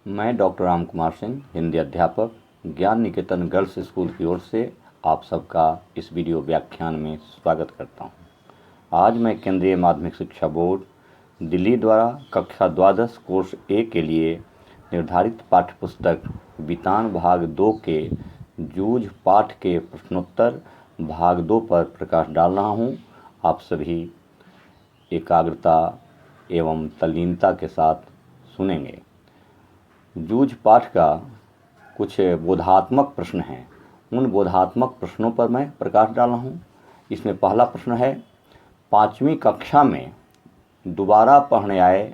मैं डॉक्टर राम कुमार सिंह, हिंदी अध्यापक, ज्ञान निकेतन गर्ल्स स्कूल की ओर से आप सबका इस वीडियो व्याख्यान में स्वागत करता हूं। आज मैं केंद्रीय माध्यमिक शिक्षा बोर्ड दिल्ली द्वारा कक्षा द्वादश कोर्स ए के लिए निर्धारित पाठ्यपुस्तक वितान भाग 2 के जूझ पाठ के प्रश्नोत्तर भाग 2 पर प्रकाश डाल रहा हूं। आप सभी एकाग्रता एवं तल्लीनता के साथ सुनेंगे। जूझ पाठ का कुछ बोधात्मक प्रश्न हैं। उन बोधात्मक प्रश्नों पर मैं प्रकाश डाल रहा हूँ। इसमें पहला प्रश्न है, 5वीं कक्षा में दोबारा पढ़ने आए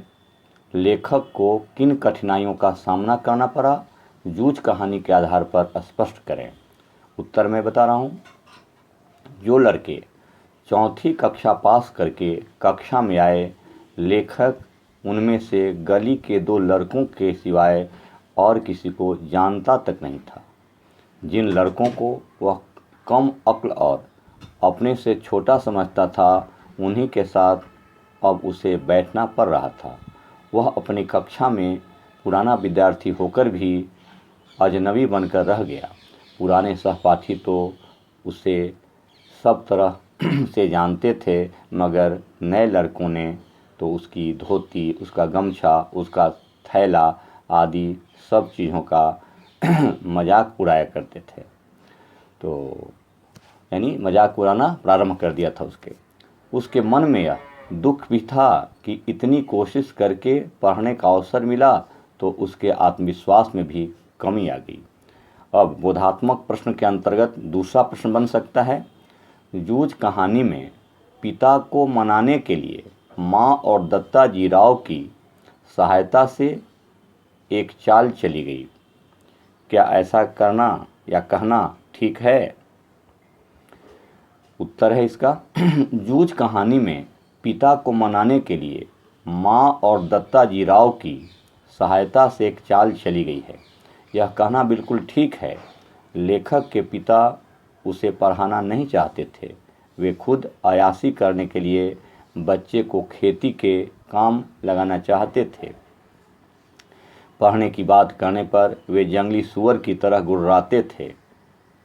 लेखक को किन कठिनाइयों का सामना करना पड़ा? जूझ कहानी के आधार पर स्पष्ट करें। उत्तर मैं बता रहा हूँ। जो लड़के 4वीं कक्षा पास करके कक्षा में आए, लेखक उनमें से गली के 2 लड़कों के सिवाय और किसी को जानता तक नहीं था। जिन लड़कों को वह कम अक्ल और अपने से छोटा समझता था, उन्हीं के साथ अब उसे बैठना पड़ रहा था। वह अपनी कक्षा में पुराना विद्यार्थी होकर भी अजनबी बनकर रह गया। पुराने सहपाठी तो उसे सब तरह से जानते थे, मगर नए लड़कों ने तो उसकी धोती, उसका गमछा, उसका थैला आदि सब चीज़ों का मजाक उड़ाया करते थे। तो यानी मजाक उड़ाना प्रारंभ कर दिया था उसके मन में यह दुख भी था कि इतनी कोशिश करके पढ़ने का अवसर मिला तो उसके आत्मविश्वास में भी कमी आ गई। अब बोधात्मक प्रश्न के अंतर्गत दूसरा प्रश्न बन सकता है, जूझ कहानी में पिता को मनाने के लिए माँ और दत्ता जी राव की सहायता से एक चाल चली गई। क्या ऐसा करना या कहना ठीक है? उत्तर है इसका, जूझ कहानी में पिता को मनाने के लिए माँ और दत्ता जी राव की सहायता से एक चाल चली गई है। यह कहना बिल्कुल ठीक है। लेखक के पिता उसे पढ़ाना नहीं चाहते थे। वे खुद अयासी करने के लिए बच्चे को खेती के काम लगाना चाहते थे। पढ़ने की बात करने पर वे जंगली सूअर की तरह गुर्राते थे।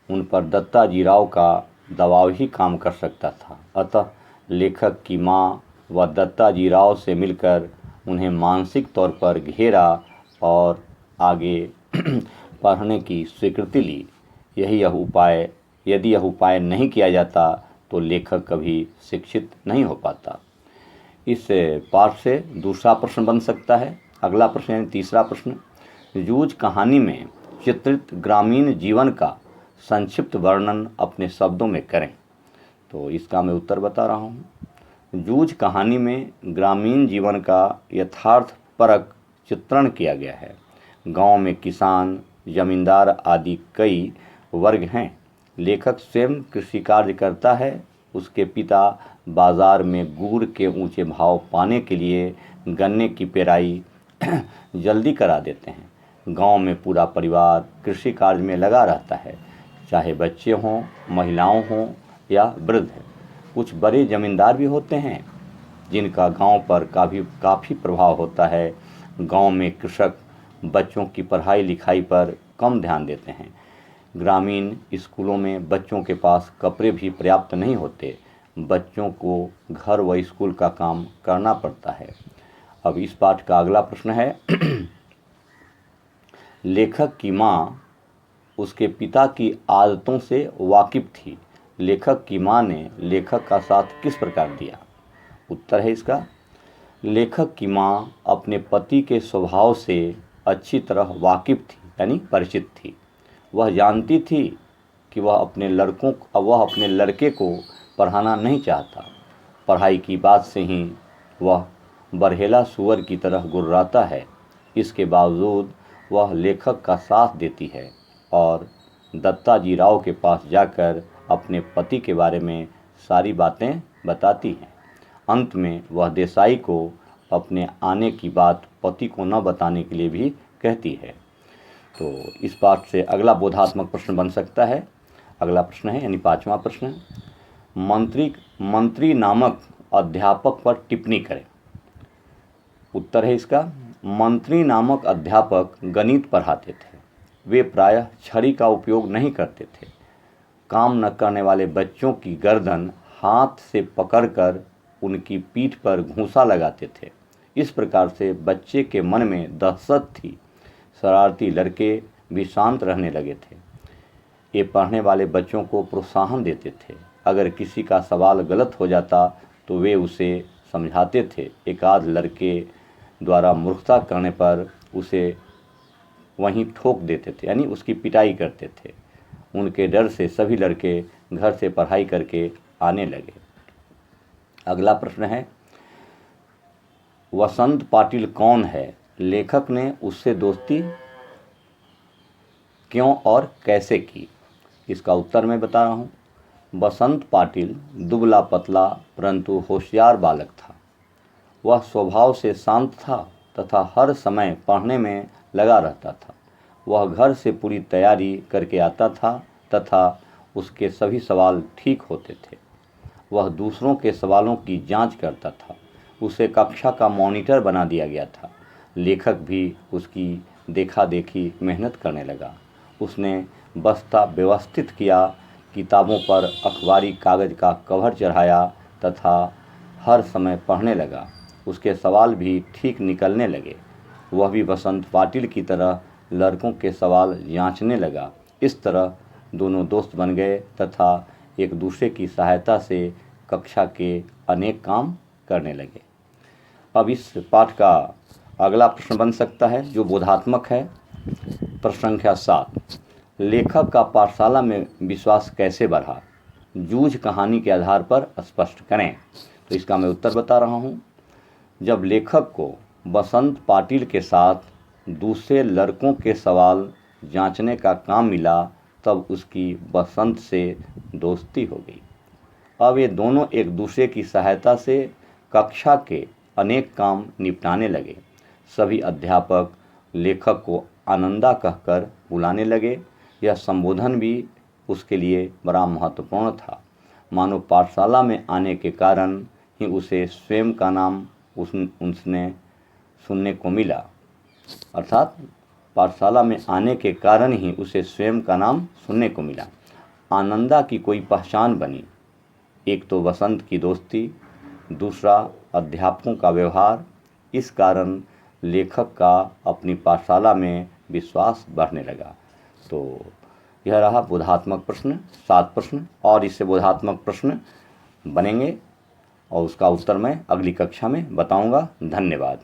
उन पर दत्ता जी राव का दबाव ही काम कर सकता था। अतः लेखक की माँ व दत्ता जी राव से मिलकर उन्हें मानसिक तौर पर घेरा और आगे पढ़ने की स्वीकृति ली। यदि यह उपाय नहीं किया जाता तो लेखक कभी शिक्षित नहीं हो पाता। इस पाठ से दूसरा प्रश्न बन सकता है। अगला प्रश्न यानी तीसरा प्रश्न, जूझ कहानी में चित्रित ग्रामीण जीवन का संक्षिप्त वर्णन अपने शब्दों में करें। तो इसका मैं उत्तर बता रहा हूँ। जूझ कहानी में ग्रामीण जीवन का यथार्थपरक चित्रण किया गया है। गांव में किसान, जमींदार आदि कई वर्ग हैं। लेखक स्वयं कृषि कार्य करता है। उसके पिता बाजार में गुड़ के ऊंचे भाव पाने के लिए गन्ने की पेराई जल्दी करा देते हैं। गांव में पूरा परिवार कृषि कार्य में लगा रहता है, चाहे बच्चे हों, महिलाओं हों या वृद्ध। कुछ बड़े जमींदार भी होते हैं जिनका गांव पर काफ़ी प्रभाव होता है। गांव में कृषक बच्चों की पढ़ाई लिखाई पर कम ध्यान देते हैं। ग्रामीण स्कूलों में बच्चों के पास कपड़े भी पर्याप्त नहीं होते। बच्चों को घर व स्कूल का काम करना पड़ता है। अब इस पाठ का अगला प्रश्न है, लेखक की माँ उसके पिता की आदतों से वाकिफ थी। लेखक की माँ ने लेखक का साथ किस प्रकार दिया? उत्तर है इसका, लेखक की माँ अपने पति के स्वभाव से अच्छी तरह वाकिफ थी, यानी परिचित थी। वह जानती थी कि वह अपने लड़के को पढ़ाना नहीं चाहता। पढ़ाई की बात से ही वह बरहेला सूअर की तरह गुर्राता है। इसके बावजूद वह लेखक का साथ देती है और दत्ता जी राव के पास जाकर अपने पति के बारे में सारी बातें बताती हैं। अंत में वह देसाई को अपने आने की बात पति को न बताने के लिए भी कहती है। तो इस पाठ से अगला बोधात्मक प्रश्न बन सकता है। अगला प्रश्न है यानी 5वां प्रश्न, मंत्री नामक अध्यापक पर टिप्पणी करें। उत्तर है इसका, मंत्री नामक अध्यापक गणित पढ़ाते थे। वे प्रायः छड़ी का उपयोग नहीं करते थे। काम न करने वाले बच्चों की गर्दन हाथ से पकड़कर उनकी पीठ पर घूंसा लगाते थे। इस प्रकार से बच्चे के मन में दहशत थी। शरारती लड़के भी शांत रहने लगे थे। ये पढ़ने वाले बच्चों को प्रोत्साहन देते थे। अगर किसी का सवाल गलत हो जाता तो वे उसे समझाते थे। एक आध लड़के द्वारा मूर्खता करने पर उसे वहीं ठोक देते थे, यानी उसकी पिटाई करते थे। उनके डर से सभी लड़के घर से पढ़ाई करके आने लगे। अगला प्रश्न है, वसंत पाटिल कौन है? लेखक ने उससे दोस्ती क्यों और कैसे की? इसका उत्तर मैं बता रहा हूँ। वसंत पाटिल दुबला पतला परंतु होशियार बालक था। वह स्वभाव से शांत था तथा हर समय पढ़ने में लगा रहता था। वह घर से पूरी तैयारी करके आता था तथा उसके सभी सवाल ठीक होते थे। वह दूसरों के सवालों की जांच करता था। उसे कक्षा का मॉनिटर बना दिया गया था। लेखक भी उसकी देखा देखी मेहनत करने लगा। उसने बस्ता व्यवस्थित किया, किताबों पर अखबारी कागज़ का कवर चढ़ाया तथा हर समय पढ़ने लगा। उसके सवाल भी ठीक निकलने लगे। वह भी वसंत पाटिल की तरह लड़कों के सवाल जांचने लगा। इस तरह दोनों दोस्त बन गए तथा एक दूसरे की सहायता से कक्षा के अनेक काम करने लगे। अब इस पाठ का अगला प्रश्न बन सकता है जो बोधात्मक है। प्रश्न संख्या 7, लेखक का पाठशाला में विश्वास कैसे बढ़ा? जूझ कहानी के आधार पर स्पष्ट करें। तो इसका मैं उत्तर बता रहा हूँ। जब लेखक को वसंत पाटिल के साथ दूसरे लड़कों के सवाल जांचने का काम मिला तब उसकी वसंत से दोस्ती हो गई। अब ये दोनों एक दूसरे की सहायता से कक्षा के अनेक काम निपटाने लगे। सभी अध्यापक लेखक को आनंदा कहकर बुलाने लगे। यह संबोधन भी उसके लिए बड़ा महत्वपूर्ण था। मानो पाठशाला में आने के कारण ही उसे स्वयं का नाम उसने सुनने को मिला। अर्थात पाठशाला में आने के कारण ही उसे स्वयं का नाम सुनने को मिला। आनंदा की कोई पहचान बनी। एक तो वसंत की दोस्ती, दूसरा अध्यापकों का व्यवहार। इस कारण लेखक का अपनी पाठशाला में विश्वास बढ़ने लगा। तो यह रहा बोधात्मक प्रश्न, 7 प्रश्न, और इससे बोधात्मक प्रश्न बनेंगे और उसका उत्तर मैं अगली कक्षा में बताऊंगा। धन्यवाद।